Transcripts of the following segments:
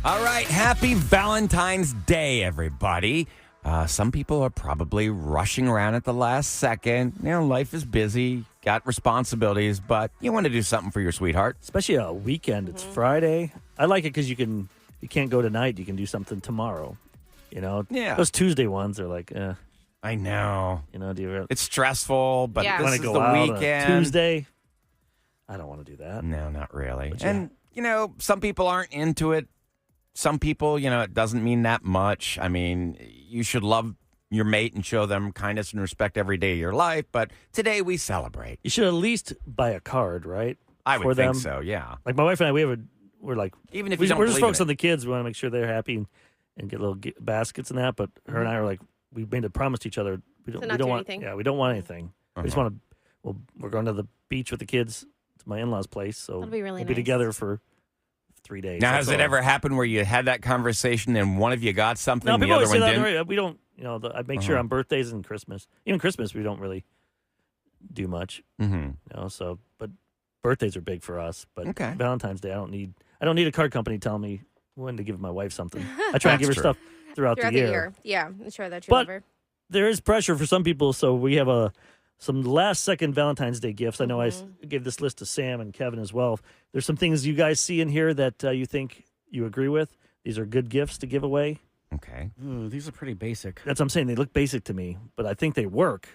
All right, happy Valentine's Day, everybody. Some people are probably rushing around at the last second. You know, life is busy, got responsibilities, but you want to do something for your sweetheart. Especially a weekend. It's Friday. I like it because you can't go tonight. You can do something tomorrow. You know? Yeah. Those Tuesday ones are like, I know. you know, do you really It's stressful, but Yeah. this want is to go the out on a weekend. Tuesday? I don't want to do that. No, not really. But yeah. And, you know, some people aren't into it. Some people, you know, it doesn't mean that much. I mean, you should love your mate and show them kindness and respect every day of your life. But today we celebrate. You should at least buy a card, right? I For would think them. so, yeah. Like my wife and I, we're like, Even if we're you don't just believe focused in on the kids. We want to make sure they're happy and get little baskets and that. But her and I are like, we made a promise to each other. We don't not do want anything. Yeah, we don't want anything. We just Uh-huh. want to. We're going to the beach with the kids to my in-laws' place, so That'll be really we'll be nice. together for 3 days. Now, That's has it all. ever happened where you had that conversation and one of you got something No, and the people other always say one that. didn't? We don't. You know, I make sure on birthdays and Christmas, even Christmas, we don't really do much. Mm-hmm. You know, so but birthdays are big for us. But Okay. Valentine's Day, I don't need a card company telling me when to give my wife something. I try and give her true. stuff throughout Throughout the year. Yeah, I'm sure that you But- love her. There is pressure for some people, so we have some last second Valentine's Day gifts. I know I gave this list to Sam and Kevin as well. There's some things you guys see in here that you think you agree with. These are good gifts to give away. Okay. Ooh, these are pretty basic. That's what I'm saying. They look basic to me, but I think they work.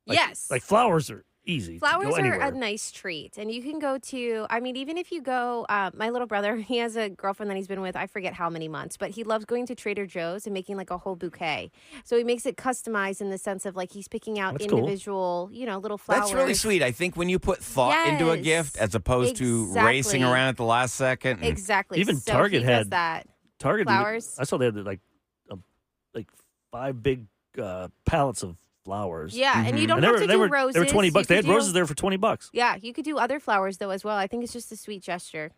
Yes. Like flowers are easy. Flowers to go are anywhere. a nice treat. And you can go to, I mean, even if you go, my little brother, he has a girlfriend that he's been with, I forget how many months, but he loves going to Trader Joe's and making like a whole bouquet. So he makes it customized in the sense of like he's picking out That's cool. individual, little flowers. That's really sweet. I think when you put thought into a Yes. gift as opposed to racing Exactly. around at the last second. and- Exactly. Even So Target he does had that. Target flowers. I saw they had like 5 big pallets of flowers. Yeah, and you don't And have to do roses. They were $20. You They could had do- roses there for $20. Yeah, you could do other flowers though as well. I think it's just a sweet gesture.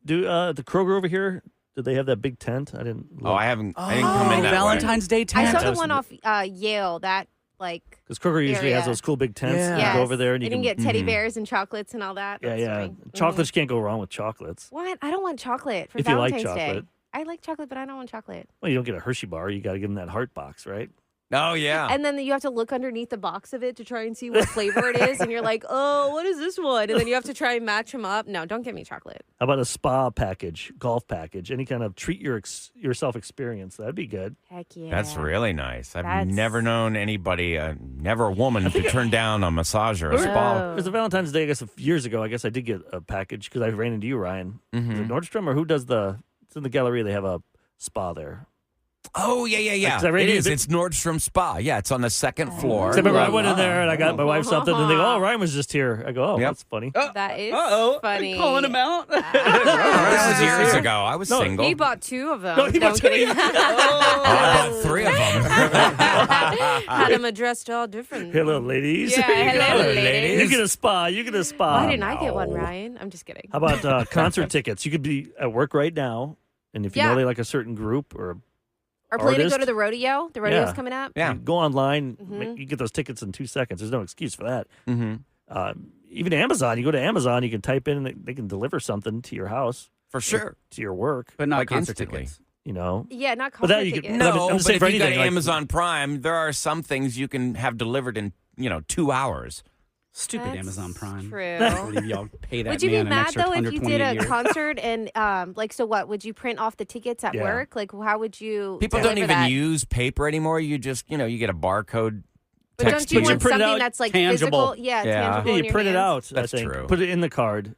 Do the Kroger over here? Did they have that big tent? I didn't. Oh, I didn't come in that Valentine's Day I tent. saw the That's one off Yale that like because Kroger usually has area. those cool big tents. Yeah. You yes. go over there and you can can get teddy bears and chocolates and all that. Yeah, That's yeah. fine. Chocolates you can't go wrong with chocolates. What? I don't want chocolate for If you like Valentine's Day. chocolate. I like chocolate, but I don't want chocolate. Well, you don't get a Hershey bar. You got to give them that heart box, right? Oh, yeah. And then you have to look underneath the box of it to try and see what flavor it is. And you're like, oh, what is this one? And then you have to try and match them up. No, don't give me chocolate. How about a spa package, golf package, any kind of treat yourself experience? That'd be good. Heck yeah. That's really nice. I've That's- never known anybody, never a woman, to turn down a massage or a spa. Oh. It was a Valentine's Day, I guess, years ago. I guess I did get a package because I ran into you, Ryan. Is it Nordstrom or who does it's in the Galleria. They have a spa there. Oh, yeah. 'Cause I ran It into is. it- It's Nordstrom Spa. Yeah, it's on the second floor. 'Cause I remember I went in there and I got my wife something, and they go, "Oh, Ryan was just here." I go, "Oh, Yep. that's funny." That is Uh-oh. funny. Calling him out. Oh, this was years ago. I was No, single. He bought 2 of them. No, he bought I'm two. kidding. Oh, I bought 3 of them. Had them addressed all different. Hello, ladies. Yeah, There you hello, go. ladies. You get a spa. You get a spa. Why didn't I get one, no. Ryan? I'm just kidding. How about concert tickets? You could be at work right now, and if you Yeah. know they like a certain group or Or plan to artist? go to the rodeo. The rodeo's Yeah. coming up. Yeah. you go online, Mhm. you get those tickets in 2 seconds. There's no excuse for that. Mm-hmm. Even Amazon, you go to Amazon, you can type in, and they can deliver something to your house, For sure. to your work. But not Like concert instantly. tickets. You know, Yeah, not But concert that you could- tickets. No, No, I'm but saying if for you got anything, like- Amazon Prime, there are some things you can have delivered in, 2 hours. Stupid That's Amazon Prime. True. I believe y'all pay that Would you man be an mad extra though if you did 128 a years. concert and so what? Would you print off the tickets at Yeah. work? Like how would you? People don't deliver even that? use paper anymore. You just, you get a barcode But text don't you to want print it something out that's like tangible. physical? Yeah, Yeah. tangible. yeah, in you your print it hands? out. That's I think. true. Put it in the card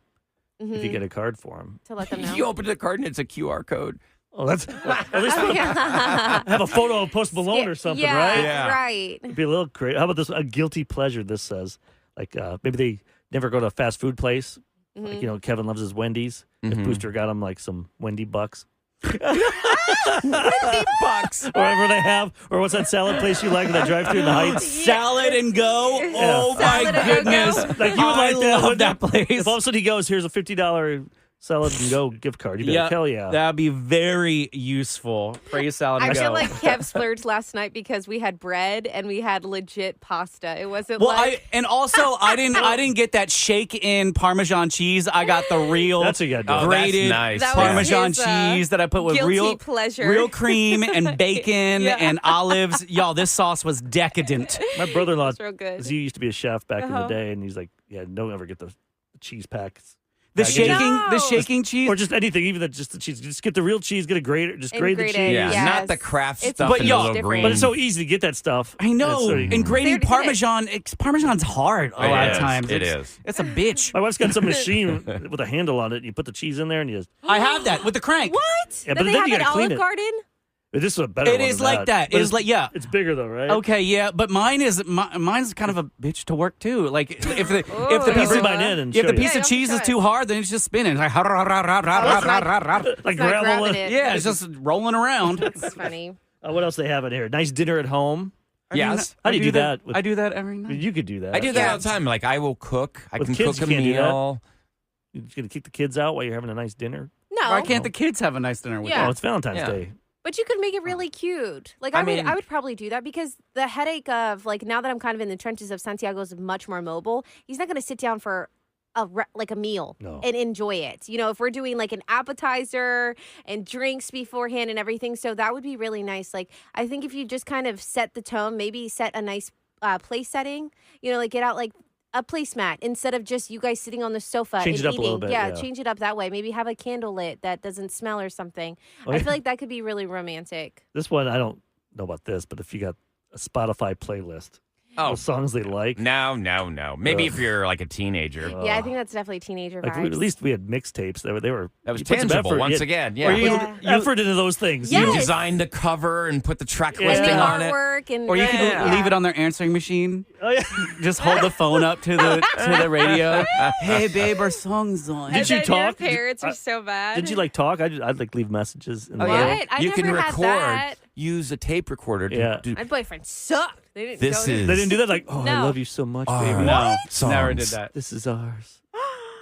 if you Mhm. get a card for them. To let them know. You open the card and it's a QR code. Oh, that's at least have a photo of Post Malone or something, yeah, right? Yeah. right. It'd be a little crazy. How about this? A guilty pleasure. This says, like, maybe they never go to a fast food place. Mm-hmm. Like, Kevin loves his Wendy's. If Booster got him like some Wendy bucks, $50. or whatever they have, or what's that salad place you like that drive through in the Heights? Salad and go. Oh Salad my and go. goodness. Like you would I like that, love wouldn't that you? place. If all of a sudden he goes, here's a $50 salad and go gift card. You'd be like, hell yeah. That'd be very useful. Praise salad and I go. feel like Kev splurged last night because we had bread and we had legit pasta. It wasn't Well, like I didn't get that shake in Parmesan cheese. I got the real That's what you gotta do. grated nice. That was Parmesan his, cheese that I put with guilty pleasure. real cream and bacon Yeah. and olives. Y'all, this sauce was decadent. My brother-in-law, That's real good. 'cause he used to be a chef back in the Uh-huh. day, and he's like, yeah, don't ever get the cheese packs. The Packaging. No. shaking cheese. Or just anything, even just the cheese. Just get the real cheese, get a grater, just And grate the grate cheese. it, Yeah, Yes. not the craft It's stuff But in the y'all- little different. green. But it's so easy to get that stuff. I know. It's so- And They grating already did it. Parmesan, Parmesan's hard a lot It of is. times. It It's- is. It's a bitch. My wife's got some machine with a handle on it. And you put the cheese in there, and you just. I have that with the crank. What? Yeah, Then but they then have you at gotta clean Olive it. Garden? But this is a better It one is than like that. But It is like, yeah. It's bigger though, right? Okay, yeah, but mine's kind of a bitch to work too. Like if the Ooh. piece Bring of mine in and if show the you. piece Yeah, of you cheese have is to too hard, then it's just spinning. It's like, Like It's not gravel. grabbing it. yeah, it's just rolling around. It's funny. What else they have in here? Nice dinner at home. Yes. How do you do that? I do that every I mean, night. you could do that. I do that Yeah. all the time. Like, I will cook. I With can kids, cook a you can't do that. meal. You're just gonna kick the kids out while you're having a nice dinner. No. Why can't the kids have a nice dinner with Yeah. Oh, it's Valentine's Yeah. Day. But you could make it really cute. Like I I mean- would probably do that because the headache of like now that I'm kind of in the trenches of Santiago's much more mobile. He's not going to sit down for like a meal No. and enjoy it. You know, if we're doing like an appetizer and drinks beforehand and everything, so that would be really nice. Like I think if you just kind of set the tone, maybe set a nice place setting. You know, like get out like a placemat instead of just you guys sitting on the sofa Change and it up a eating. little bit, yeah, yeah. change it up that way. Maybe have a candle lit that doesn't smell or something. Oh, I yeah. feel like that could be really romantic. This one, I don't know about this, but if you got a Spotify playlist, Oh, of songs they like. no. Maybe Ugh. if you're like a teenager. Yeah, I think that's definitely teenager Like vibes. at least we had mixtapes. They were That was you put some tangible effort, once yeah. again. Or Yeah. you Yeah. effort into those things. Yes. You designed the cover and put the track Yeah. and the listing on it. artwork and Or you Yeah. can leave it on their answering machine. Oh yeah. Just hold the phone up to the radio. Hey, babe, our song's on. Did you talk? Parents Did- are so bad. Did you like talk? I'd like leave messages. In the Oh, What? middle. I you never can had record. that. Use a tape recorder. To, Yeah. do My boyfriend sucked. They didn't This go to- is- They didn't do that. Like, oh, I No. love you so much, Our baby. No, songs. never did that. This is ours.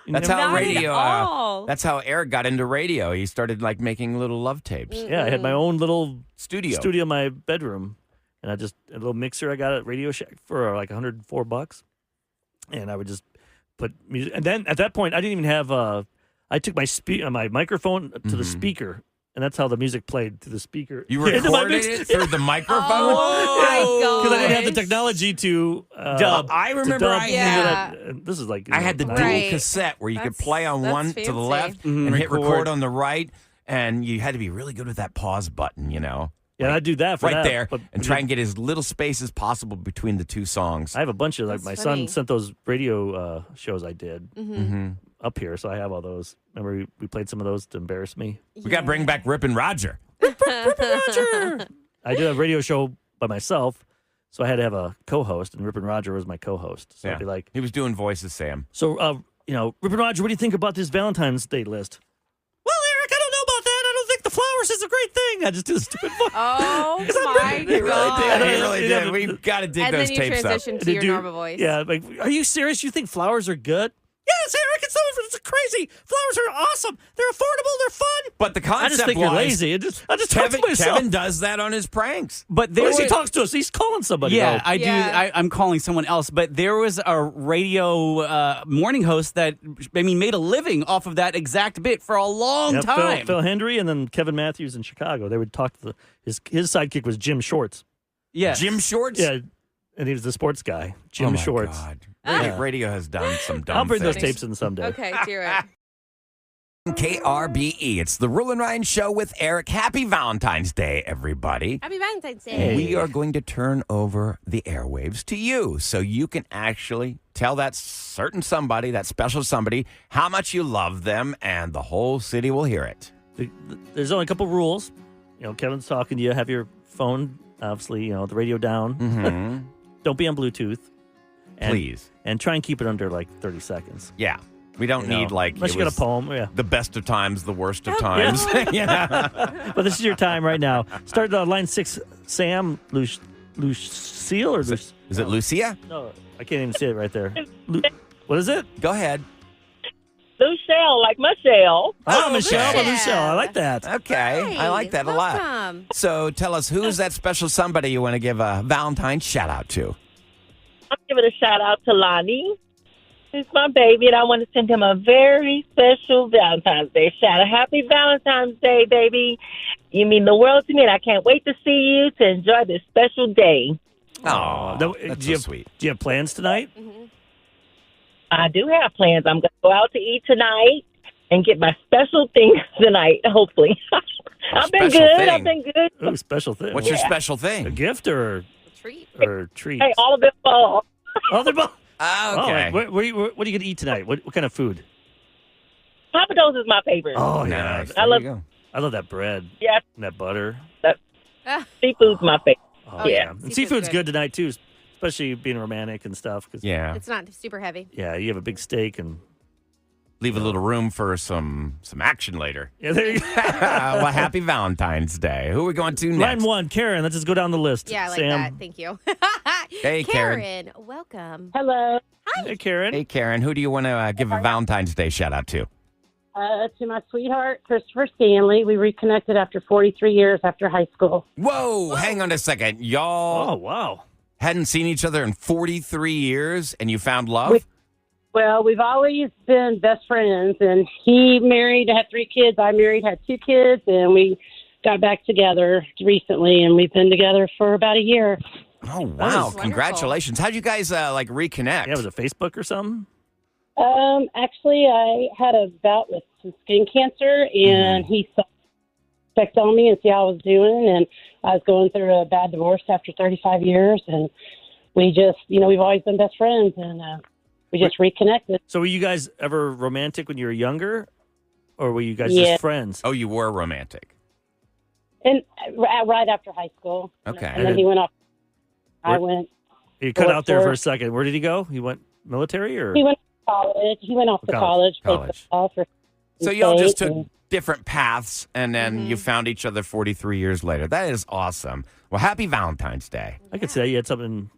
You That's never- how Not at radio. all. That's how Eric got into radio. He started like making little love tapes. Yeah, I had my own little Studio. studio in my bedroom, and a little mixer I got at Radio Shack for like $104, and I would just put music. And then at that point, I didn't even have. I took my microphone to the speaker, and that's how the music played to the speaker. You into my recorded mix- it through the microphone. Oh my god! because I didn't have the technology to Dub. I remember dub I into Yeah. that. And this is like I had the dual Right. cassette where you could That's- play on that's one to the fancy. left Mhm. and hit Record. record on the right, and you had to be really good with that pause button, you know, Yeah, I do that for right that, there, but and try and get as little space as possible between the two songs. I have a bunch of like That's my funny. son sent those radio shows I did Mm-hmm. up here, so I have all those. Remember we played some of those to embarrass me. We got to bring back Rip and Roger. I did a radio show by myself, so I had to have a co-host, and Rip and Roger was my co-host. So I'd be like, He was doing voices, Sam. so Rip and Roger, what do you think about this Valentine's Day list? Well, Eric, I don't know about that. I don't think the flowers is a great thing. I just do the stupid voice. Oh my He really god! did. He really Yeah, did. but- We've got to dig And those then you tapes up. transition to Did your you- normal voice. Yeah, like, are you serious? You think flowers are good? Yes, Eric, it's crazy. Flowers are awesome. They're affordable. They're fun. But the I just concept think you're was lazy. I just talk to myself. Kevin does that on his pranks. But At there least he was, talks to us. He's calling somebody. yeah, though. I do. Yeah. I'm calling someone else. But there was a radio morning host that made a living off of that exact bit for a long Yep, time. Phil Hendry and then Kevin Matthews in Chicago. They would talk to his sidekick was Jim Shorts. Yeah, Jim Shorts? Yeah, and he was the sports guy. Jim Oh my Shorts. God. Yeah. Radio has done some dumb I'll bring those things. tapes in someday. Okay, do it. KRBE. It's the Rule and Ryan Show with Eric. Happy Valentine's Day, everybody. Happy Valentine's Day. We are going to turn over the airwaves to you so you can actually tell that certain somebody, that special somebody, how much you love them, and the whole city will hear it. There's only a couple rules. Kevin's talking to you. Have your phone, obviously, the radio down. Mm-hmm. Don't be on Bluetooth. And, Please. And try and keep it under like 30 seconds. Yeah. We don't need like unless it you got a was poem. Yeah. the best of times, the worst of times. Yeah. But this is your time right now. Start line 6, Sam, Lucille or Is it Lucia? No, I can't even say it right there. What is it? Go ahead. Luchelle, like Michelle. Oh, Michelle, Michelle. Luchelle. I like that. Okay, I like that a lot. Welcome. So tell us, who's that special somebody you want to give a Valentine's shout out to? I'm giving a shout out to Lonnie. He's my baby, and I want to send him a very special Valentine's Day shout out. Happy Valentine's Day, baby. You mean the world to me, and I can't wait to see you to enjoy this special day. Oh, No, that's do so you sweet. Do you have plans tonight? I do have plans. I'm going to go out to eat tonight and get my special things tonight, hopefully. I've been special good. thing. I've been good. Ooh, special thing. What's your special a thing? gift or Treat. treat? Hey, all of it fall. Oh, they're both. Okay. Oh, what are you going to eat tonight? What kind of food? Papa Do's is my favorite. Oh, yeah. Nice. I There love- you go. I love that bread Yeah, and that butter. seafood's my favorite. Oh, Yeah. And Seafood's seafood's good. good tonight, too, especially being romantic and stuff. 'Cause, Yeah. It's not super heavy. yeah, you have a big steak and. Leave a little room for some action later. Yeah, there you go. Well, happy Valentine's Day. Who are we going to Line next? 1, Karen. Let's just go down the list. Yeah, I like Sam. that. Thank you. Hey, Karen. Karen, welcome. Hello. Hey, Karen. Hey, Karen. Who do you want to give a Valentine's Day shout out to? To my sweetheart, Christopher Stanley. We reconnected after 43 years after high school. Whoa, hang on a second. Y'all Oh, wow. hadn't seen each other in 43 years and you found love? Well, we've always been best friends, and he married, had 3 kids. I married, had 2 kids, and we got back together recently, and we've been together for about a year. Oh, wow. wonderful. Congratulations. How'd you guys reconnect? Yeah, was it Facebook or something? Actually, I had a bout with some skin cancer, and he checked on me and see how I was doing, and I was going through a bad divorce after 35 years, and we just, we've always been best friends, and we just reconnected. So were you guys ever romantic when you were younger? Or were you guys Yeah. just friends? Oh, you were romantic. And right after high school. Okay. And then he went off. I Where- went. You cut out there for a Workforce. second. Where did he go? He went military or? He went to college. He went off to College. college. played College. football for So y'all just state, took and- different paths and then you found each other 43 years later. That is awesome. Well, happy Valentine's Day. I could say you had something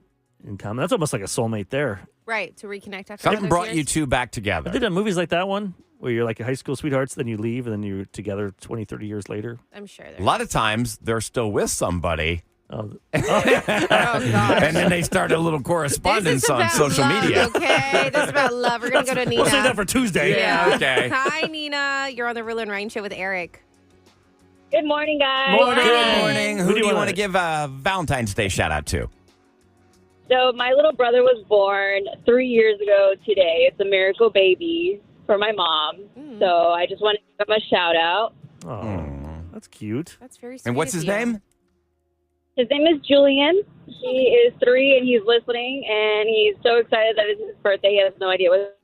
in common. That's almost like a soulmate there. Right, to reconnect after Something all those brought years. you two back I together. did movies like that one where you're like high school sweethearts, then you leave, and then you're together 20, 30 years later. I'm sure. A lot of times they're still with somebody Oh, Oh, gosh. and then they start a little This correspondence is on about social love, media. Okay, this is about love. We're going to go to Nina. we'll save that for Tuesday. Yeah. Okay. Hi, Nina. You're on the Rule and Ryan show with Eric. Good morning, guys. Morning. Good morning. Who do you want wanna- to give a Valentine's Day shout out to? So my little brother was born 3 years ago today. It's a miracle baby for my mom. So I just want to give him a shout out. Oh, that's cute. That's very sweet. And what's of his you. name? His name is Julian. He is 3 and he's listening and he's so excited that it's his birthday. He has no idea what.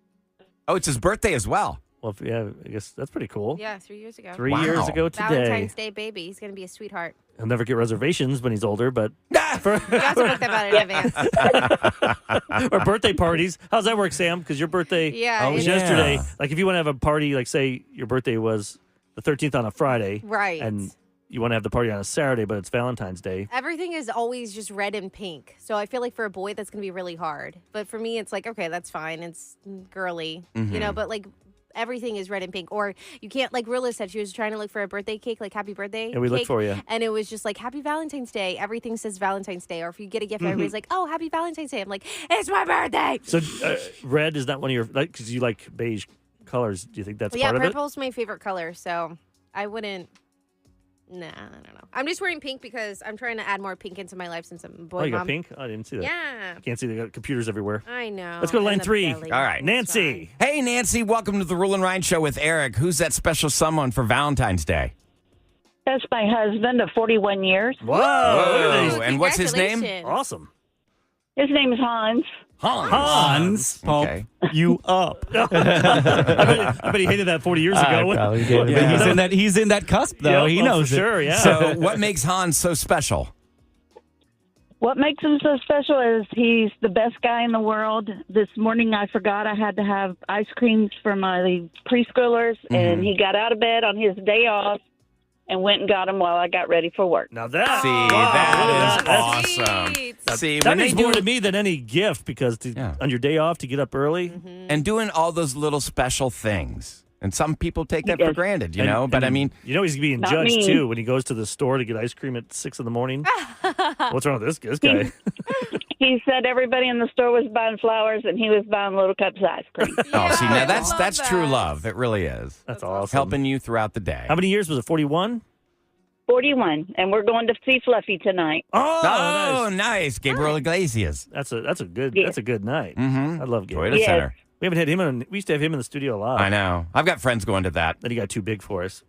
Oh, it's his birthday as well. Well, yeah, I guess that's pretty cool. Yeah, 3 years ago. 3 Wow. years ago today. Valentine's Day baby. He's going to be a sweetheart. He'll never get reservations when he's older, but You have to book that out in advance. or birthday parties. How's that work, Sam? Because your birthday Yeah, was yeah. yesterday. Like if you want to have a party, like say your birthday was the 13th on a Friday, Right. and you want to have the party on a Saturday, but it's Valentine's Day. Everything is always just red and pink. So I feel like for a boy, that's going to be really hard. But for me, it's like, okay, that's fine. It's girly, but like everything is red and pink. Or you can't, like Rilla said, she was trying to look for a birthday cake, like happy birthday. And we looked cake, for you. And it was just like, happy Valentine's Day. Everything says Valentine's Day. Or if you get a gift, everybody's like, oh, happy Valentine's Day. I'm like, it's my birthday. So red is not one of your, like, because you like beige colors. Do you think that's Well, yeah, part of it? purple's my favorite color. So I wouldn't. Nah, I don't know. I'm just wearing pink because I'm trying to add more pink into my life since I'm a boy Oh, you got mom. pink? Oh, I didn't see that. Yeah, Can't see they got computers everywhere. I know. Let's go to line And the 3. belly. All right. It's Nancy. Hey, Nancy, welcome to the Rule and Ryan Show with Eric. Who's that special someone for Valentine's Day? That's my husband of 41 years. Whoa. Whoa. fine. And what's his name? Congratulations. Awesome. His name is Hans. Hans, pump Okay. you up. I bet he hated that 40 years ago. Probably did. But he's in that cusp though. Yeah, He oh, knows for it. sure, yeah. So, what makes Hans so special? What makes him so special is he's the best guy in the world. This morning I forgot I had to have ice creams for my preschoolers, and he got out of bed on his day off and went and got them while I got ready for work. Now that. See, Wow, that look is at that. awesome. Sweet. See, That when they means more do to me than any gift because on your day off to get up early. and doing all those little special things. And some people take that for granted, you know? But I mean, he's being Not judged me. too when he goes to the store to get ice cream at 6 in the morning. What's wrong with this guy? He said everybody in the store was buying flowers and he was buying little cups of ice cream. oh, see, now I that's love true that. love. It really is. That's awesome. Helping you throughout the day. How many years was it? 41? 41, and we're going to see Fluffy tonight. Oh, Nice. nice. Gabriel Iglesias. That's a good Yeah. that's a good night. Mm-hmm. I love Toyota Gabe. Yeah. Center. We haven't had him in. We used to have him in the studio a lot. I know. I've got friends going to that. Then he got too big for us.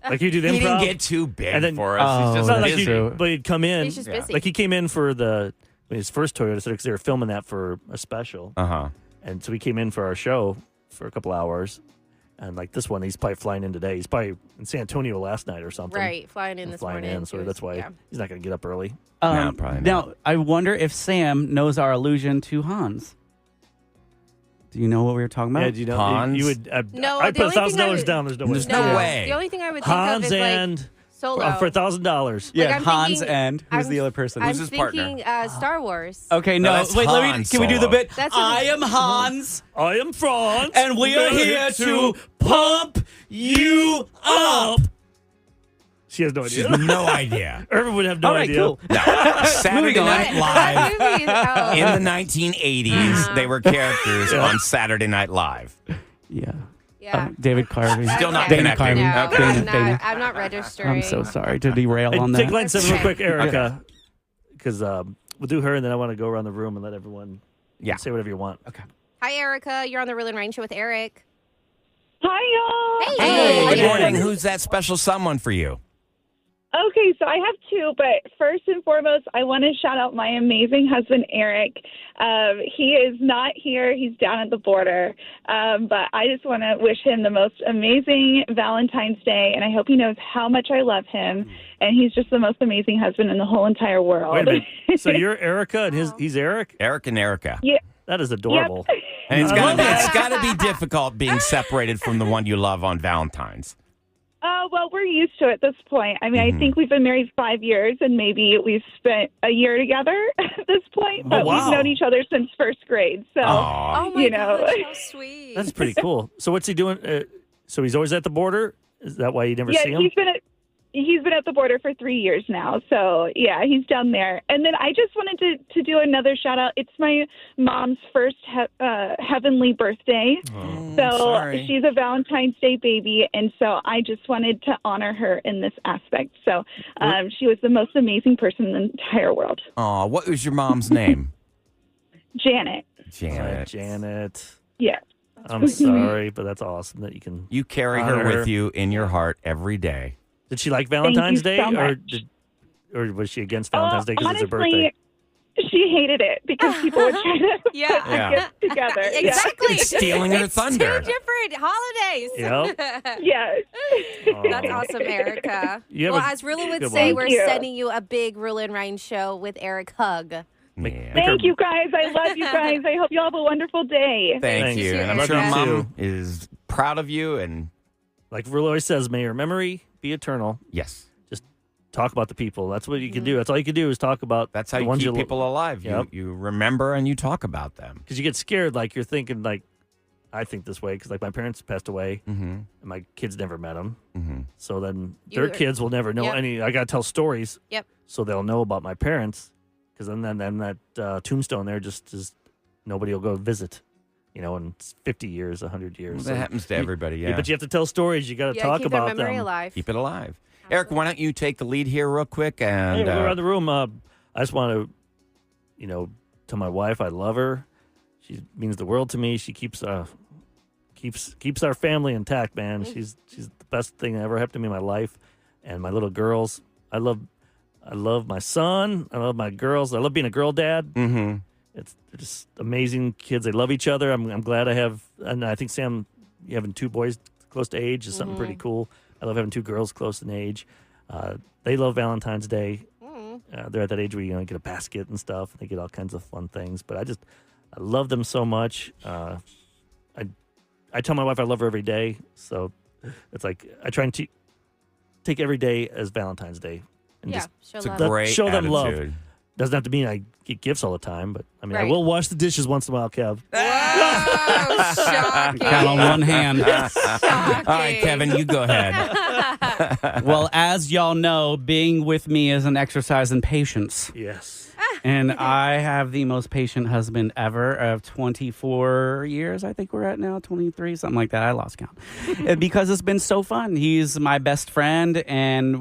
Like you do the He didn't improv. get too big And then- for us. Oh, He's It's just not like busy. true. but he'd come in. He's just busy. Like he came in for his first Toyota Center because they were filming that for a special, Uh-huh. and so he came in for our show for a couple hours. And like this one, he's probably flying in today. He's probably in San Antonio last night or something. Right, flying in this flying morning. in, so He was- that's why yeah. he's not going to get up early. No, probably not. Now, I wonder if Sam knows our allusion to Hans. Do you know what we were talking about? Yeah, do you know Hans? you would? No, I'd the put only thing I $1,000 would- down. There's no way. There's no way. The only thing I would think of Hans is like and Solo. for $1,000. Yeah, Like, I'm Hans thinking- and who's the other person? I'm Who's his partner? thinking Star Wars. Okay, No, no, that's wait. Han Can we do the Solo. bit? That's what I we- am Hans, I am Franz, and we are here to pump you up. She has no She's idea. no idea. Irvin would have no All right, idea. cool. No. Saturday Moving on. Night Live. That movie is- oh. In the 1980s, they were characters on Saturday Night Live. Yeah. Yeah. David Carvey. Still not Okay. connecting. Carvey. No, Okay. I'm, Dana. not, I'm not registering. I'm so sorry to derail Hey, on take that. line 7 real Okay. quick, Erica, because we'll do her, and then I want to go around the room and let everyone say whatever you want. Okay. Hi, Erica. You're on the Real and Rain Show with Eric. Hi, y'all. Hey. Hey, good Hey. morning. Who's that special someone for you? Okay, so I have two, but first and foremost, I want to shout out my amazing husband, Eric. He is not here. He's down at the border. But I just want to wish him the most amazing Valentine's Day, and I hope he knows how much I love him. And he's just the most amazing husband in the whole entire world. Wait a minute. So you're Erica, and he's Eric? Eric and Erica. Yeah. That is adorable. And it's I got love that. to be difficult being separated from the one you love on Valentine's. Well, we're used to it at this point. I mean, I think we've been married 5 years, and maybe we've spent a year together at this point. But wow. we've known each other since first grade. So, Aw. Oh, my you know. gosh, how sweet. That's pretty cool. So what's he doing? So he's always at the border? Is that why you never yeah, see him? he's been at the border for 3 years now. So, yeah, he's down there. And then I just wanted to do another shout out. It's my mom's first heavenly birthday. So sorry. she's a Valentine's Day baby. And so I just wanted to honor her in this aspect. So she was the most amazing person in the entire world. Aw, what was your mom's name? Janet. Janet. Janet. Yeah. I'm sorry, but that's awesome that you can. You carry Honor her her. with you in your heart every day. Did she like Valentine's Day, so or much. or was she against Valentine's Day because it's her honestly, birthday? She hated it because people would try to Yeah. put the gifts together. Exactly. It's stealing her It's thunder. Two different holidays. Yep. Yeah. That's awesome, Erica. You have Well, a as Rula would good say, one. we're Thank you. sending you a big Rula and Ryan show with Eric hug. Yeah. Thank you, guys. I love you guys. I hope you all have a wonderful day. Thank Thanks. you. And I'm Love sure you mom too. is proud of you. And Like Rula always says, may your memory be eternal. yes, Talk about the people. That's what you can do. That's all you can do is talk about. that's how the you ones keep people alive. Yep. You remember and you talk about them. Because you get scared, like you're thinking, like I think this way because like my parents passed away Mm-hmm. and my kids never met them. Mm-hmm. So then You their were- kids will never know Yep. any. I got to tell stories. Yep. So they'll know about my parents because then that tombstone there just is nobody will go visit. You know, in 50 years, 100 years. That happens to everybody. Yeah. But you have to tell stories. You got to Yeah, talk keep their about memory them. alive. Keep it alive. Eric, why don't you take the lead here real quick? And Hey, we'll go around the room. I just want to, tell my wife I love her. She means the world to me. She keeps our family intact, man. She's the best thing that ever happened to me in my life. And my little girls, I love my son. I love my girls. I love being a girl dad. Mm-hmm. They're just amazing kids. They love each other. I'm glad I have, and I think Sam, you having two boys close to age is something pretty cool. I love having two girls close in age. They love Valentine's Day. They're at that age where you get a basket and stuff. And they get all kinds of fun things. But I love them so much. I tell my wife I love her every day. So it's like I try and take every day as Valentine's Day. And Yeah, just show It's a love. Let- great show them love. attitude. Doesn't have to mean I get gifts all the time, but I mean, I Right. will wash the dishes once in a while, Kev. Whoa, shocking. Count on one hand. Shocking. All right, Kevin, you go ahead. Well, as y'all know, being with me is an exercise in patience. Yes. And I have the most patient husband ever of 24 years, I think we're at now, 23, something like that. I lost count. Because it's been so fun. He's my best friend, and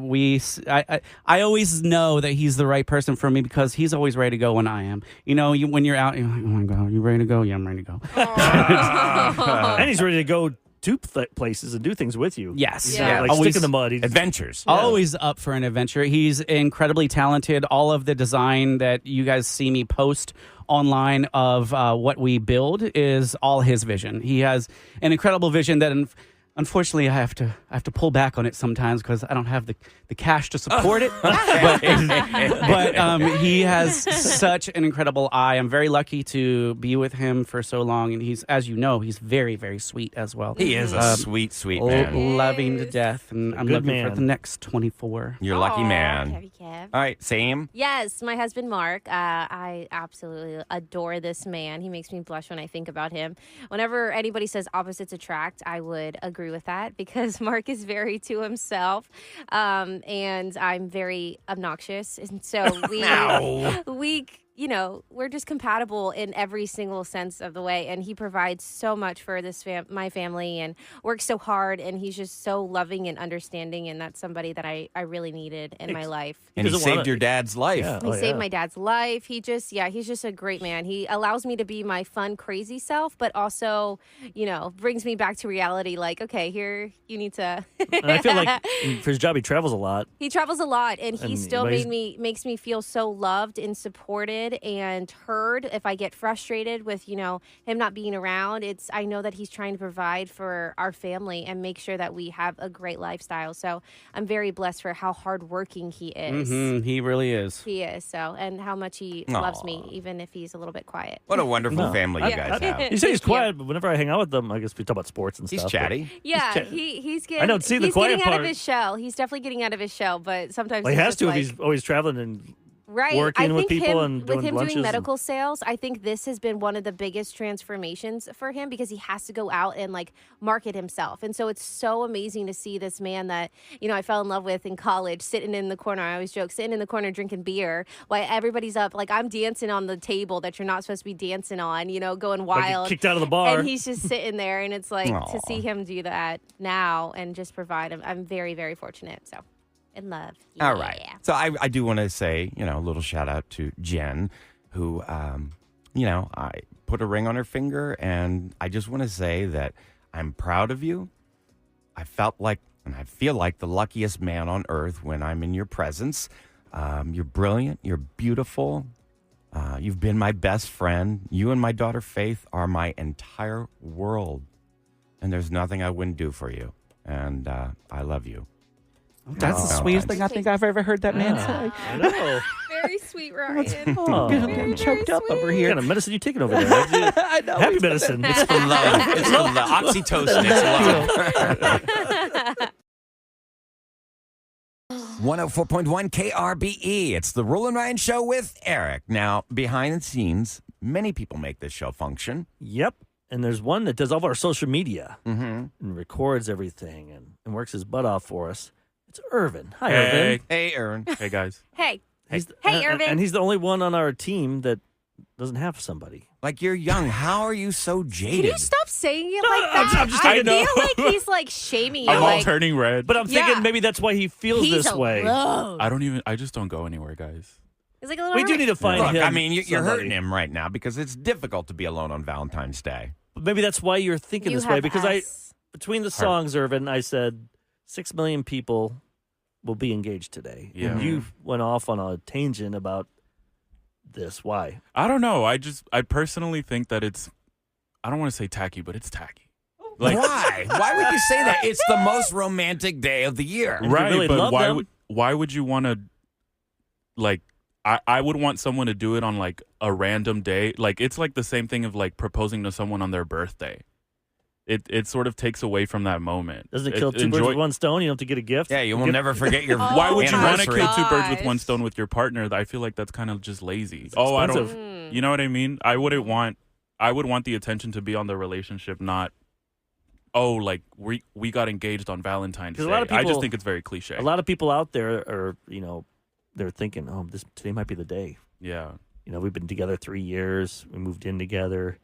I always know that he's the right person for me because he's always ready to go when I am. You know, when you're out, you're like, oh my God, you ready to go? Yeah, I'm ready to go. And he's ready to go to places and do things with you. Yes. Yeah. Like Always stick in the mud. He's- Adventures. Always up for an adventure. He's incredibly talented. All of the design that you guys see me post online of what we build is all his vision. He has an incredible vision that unfortunately I have to pull back on it sometimes because I don't have the cash to support it. But he has such an incredible eye. I'm very lucky to be with him for so long, and he's, as you know, he's very, very sweet as well. He is a sweet, sweet man. Love him to death, and I'm good looking man. for the next 24. You're a lucky Aw, man. Kevy Kev. All right, Sam. Yes, my husband Mark. I absolutely adore this man. He makes me blush when I think about him. Whenever anybody says opposites attract, I would agree with that because Mark is very to himself, and I'm very obnoxious, and so we. You know, we're just compatible in every single sense of the way. And he provides so much for my family and works so hard. And he's just so loving and understanding. And that's somebody that I really needed in my life. And he doesn't saved wanna- your dad's life. Yeah. He Oh, saved yeah. my dad's life. He's just a great man. He allows me to be my fun, crazy self, but also, you know, brings me back to reality. Like, okay, here, you need to. And I feel like for his job, he travels a lot. He travels a lot, and he And- still but he's- makes me feel so loved and supported and heard. If I get frustrated with, you know, him not being around, I know that he's trying to provide for our family and make sure that we have a great lifestyle. So I'm very blessed for how hardworking he is. He really is. He is, so, and how much he loves me, even if he's a little bit quiet. What a wonderful No. family you guys have. You say he's Thank you. quiet, but whenever I hang out with him, I guess we talk about sports and He's stuff. chatty. Yeah, chat- he's getting. I don't see the he's quiet getting out part. of his shell. He's definitely getting out of his shell, but sometimes Well, he he's has just to like, if he's always traveling and right. working I with think people him, and with doing him lunches doing and- medical sales, I think this has been one of the biggest transformations for him because he has to go out and like market himself. And so it's so amazing to see this man that, you know, I fell in love with in college, sitting in the corner. I always joke, sitting in the corner drinking beer while everybody's up. Like I'm dancing on the table that you're not supposed to be dancing on, you know, going like, wild. kicked out of the bar. And he's just sitting there, and it's like to Aw. see him do that now and just provide him. I'm very, very fortunate. So, in love. All right. So I do want to say, you know, a little shout out to Jen, who, you know, I put a ring on her finger, and I just want to say that I'm proud of you. I felt like, and I feel like the luckiest man on earth when I'm in your presence. You're brilliant. You're beautiful. You've been my best friend. You and my daughter Faith are my entire world. And there's nothing I wouldn't do for you. And I love you. That's the sweetest thing I think I've ever heard that man say. I know. Very sweet, Ryan. Oh, I'm getting choked up over what here. kind of medicine you taking over there? I know. Happy medicine. It's for love. It's for love. Oxytocin. It's love. 104.1 KRBE. It's the Roll and Ryan Show with Eric. Now, behind the scenes, many people make this show function. Yep. And there's one that does all of our social media Mm-hmm. and records everything and works his butt off for us. It's Ervin. Hi, Hey. Ervin. Hey, Aaron. Hey guys. Hey, He's, Hey, and- Ervin. And he's the only one on our team that doesn't have somebody. Like, you're young. How are you so can jaded? you stop saying it like that? I'm just I taking feel note. like he's like shaming you. I'm all like, turning red. But I'm thinking Yeah. maybe that's why he feels he's this way. alone. I just don't go anywhere, guys. He's like a little. We do need to find Look, him. I mean, you're somebody. hurting him right now because it's difficult to be alone on Valentine's Day. But maybe that's why you're thinking You this way. have Because us. between the songs, Ervin, I said 6 million people will be engaged today. Yeah. And you went off on a tangent about this. Why? I don't know. I personally think that I don't want to say tacky, but it's tacky. Like Why? Why would you say that? It's the most romantic day of the year. you right, really but love them- why would you want to like I would want someone to do it on like a random day. Like it's like the same thing of like proposing to someone on their birthday. it sort of takes away from that moment. Doesn't it kill two birds with one stone? You don't have to get a gift. Yeah, you will never forget your. Why would you want to anniversary. kill two birds with one stone with your partner? I feel like that's kind of just lazy. Oh, I don't. You know what I mean? I would want the attention to be on the relationship, not. Oh, like we got engaged on Valentine's Day. A lot of people, I just think it's very cliche. A lot of people out there are, they're thinking, today might be the day. Yeah. We've been together 3 years. We moved in together.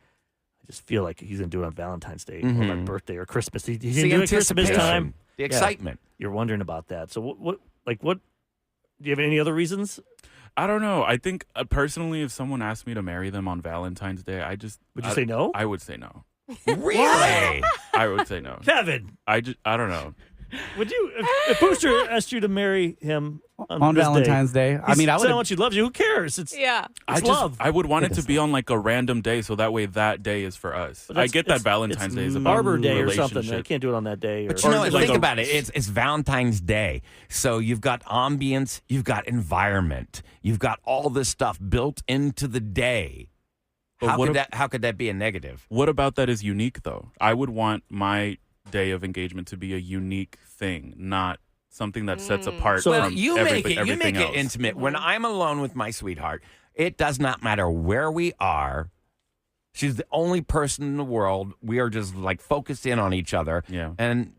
I just feel like he's going to do it on Valentine's Day or my birthday or Christmas. He's going to do it at Christmas time. The excitement. Yeah, you're wondering about that. So what, do you have any other reasons? I don't know. I think personally, if someone asked me to marry them on Valentine's Day, Would you say no? I would say no. Really? I would say no. Kevin. I don't know. Would you, if Booster asked you to marry him on Valentine's Day? I mean, I would. How much he loves you? Who cares? It's love. I would want it to be on like a random day, so that way that day is for us. I get that Valentine's Day is about Arbor Day or relationship. something. I can't do it on that day. But think about it. It's Valentine's Day, so you've got ambience, you've got environment, you've got all this stuff built into the day. How could that be a negative? What about that is unique though? I would want my day of engagement to be a unique thing, not something that sets apart from you make everything it else. intimate. When I'm alone with my sweetheart, it does not matter where we are. She's the only person in the world. We are just like focused in on each other. Yeah. And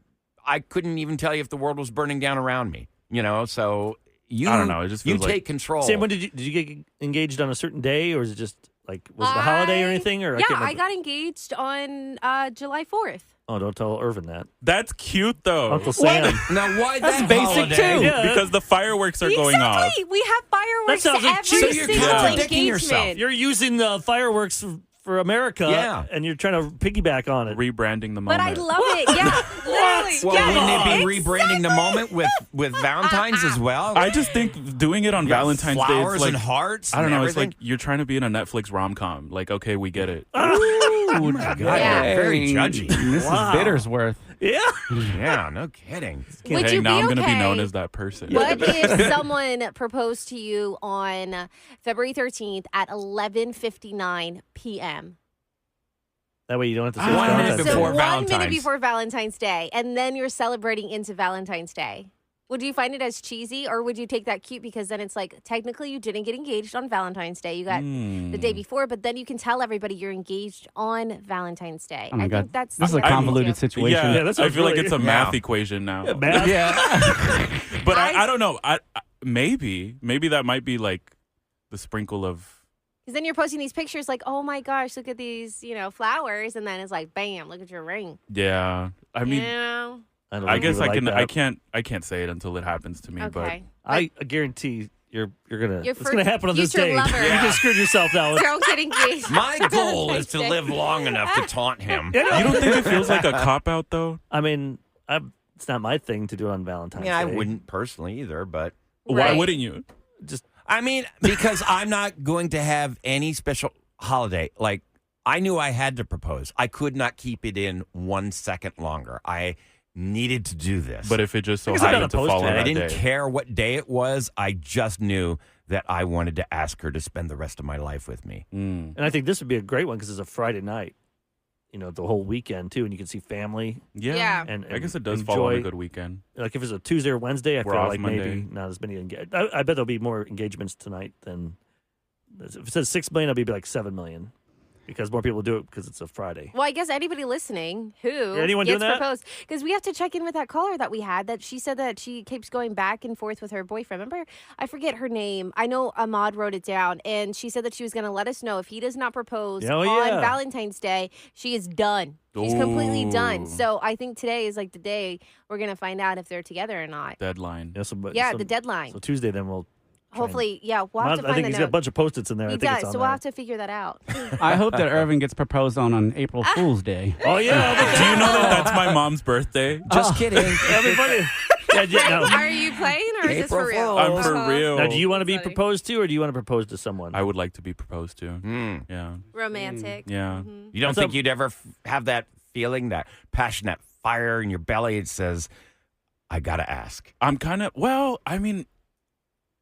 I couldn't even tell you if the world was burning down around me. So I don't know. It just feels like take control. Sam, when did you get engaged on a certain day, or is it just like was it a holiday or anything? Or I got engaged on July 4th. Oh, don't tell Ervin that. That's cute though. Uncle Sam. Now, why That's that basic holiday? too. Yeah. Because the fireworks are going off. Exactly. We have fireworks That sounds like every cheating. So you're single contradicting engagement. yourself. You're using the fireworks for America, and you're trying to piggyback on it. Rebranding the moment. But I love it. Yeah, literally. Well, Yeah, wouldn't it be rebranding the moment with Valentine's as well? I just think doing it on Yeah, Valentine's Day flowers is like and hearts. I don't and know. It's everything. like you're trying to be in a Netflix rom-com. Like, okay, we get it. Oh my God, Yeah. you're very judgy. This is Bittersworth. Yeah. Yeah, no kidding. Would Hey, you now be I'm going to be okay? known as that person. What if someone proposed to you on February 13th at 11:59 p.m.? That way you don't have to say 1 minute Valentine's So Day. before 1 Valentine's. minute before Valentine's Day, and then you're celebrating into Valentine's Day. Would you find it as cheesy, or would you take that cute because then it's like technically you didn't get engaged on Valentine's Day, you got the day before, but then you can tell everybody you're engaged on Valentine's Day. Oh my I God. think that's This is a what I would convoluted do. situation. Yeah, that's I feel like really- it's a math equation now. Math? Yeah. But I don't know. I maybe that might be like the sprinkle of. Because then you're posting these pictures like, oh my gosh, look at these, flowers, and then it's like, bam, look at your ring. Yeah, I mean, don't I think guess you would I can. like that. I can't say it until it happens to me. Okay. I guarantee you're gonna. Your It's gonna happen on this future day. lover. You just screwed yourself now. Don't get engaged. My goal is to live long enough to taunt him. But you don't think it feels like a cop out though? I mean, it's not my thing to do it on Valentine's Yeah, I Day. wouldn't personally either, but Why Right. wouldn't you? Just I mean, because I'm not going to have any special holiday. Like, I knew I had to propose. I could not keep it in 1 second longer. I needed to do this. But if it just so Because I got happened to a post fall on tag. that I didn't day. care what day it was. I just knew that I wanted to ask her to spend the rest of my life with me. Mm. and I think this would be a great one because it's a Friday night. The whole weekend too, and you can see family. Yeah. Yeah. And I guess it does enjoy, fall on a good weekend. Like if it's a Tuesday or Wednesday, I We're feel off like Monday. maybe not as many. I bet there'll be more engagements tonight than. If it says 6 million, it'll be like 7 million, because more people do it because it's a Friday. Well, I guess anybody listening who Anyone doing gets that? proposed, because we have to check in with that caller that we had. That she said that she keeps going back and forth with her boyfriend. Remember, I forget her name. I know Ahmad wrote it down, and she said that she was going to let us know if he does not propose Oh, on yeah. Valentine's Day, she is done. She's completely done. Ooh. So I think today is like the day we're going to find out if they're together or not. Deadline. Yeah, the deadline. So Tuesday, then we'll. Hopefully, yeah, we'll have to I find think the he's note. got a bunch of post-its in there. He I think does, it's on so we'll there. have to figure that out. I hope that Ervin gets proposed on April Fool's Day. Oh yeah, Do you know that that's my mom's birthday? Just kidding. everybody. no. Are you playing or is this for real? I'm for real. Now, do you want to be Sorry. proposed to, or do you want to propose to someone? I would like to be proposed to. Mm. Yeah. Romantic. Yeah. You don't That's think a- you'd ever have that feeling, that passion, that fire in your belly? It says, I got to ask. I'm kind of, well, I mean,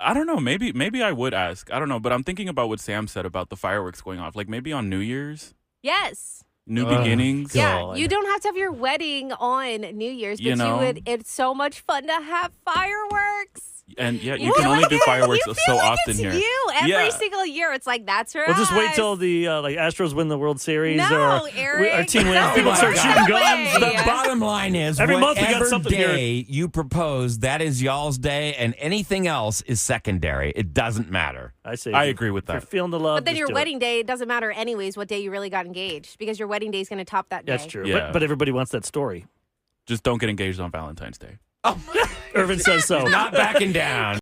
I don't know. Maybe I would ask. I don't know. But I'm thinking about what Sam said about the fireworks going off. Like maybe on New Year's. Yes. New beginnings. Yeah, you don't have to have your wedding on New Year's, but You know? it's so much fun to have fireworks. And yeah, you You can feel only like do it- fireworks you so feel like often it's here. You every Yeah. single year. It's like that's right. We'll just wait till the like Astros win the World Series No, or Eric. our team wins. No People start way. shooting guns. The bottom line is, Every month we got whatever something here. day you propose, that is y'all's day, and anything else is secondary. It doesn't matter. I say, I agree with if you're that. feeling the love, But then just your do wedding it. day, it doesn't matter anyways what day you really got engaged because your wedding day is going to top that day. That's true. Yeah. But everybody wants that story. Just don't get engaged on Valentine's Day. Ervin says so. Not backing down.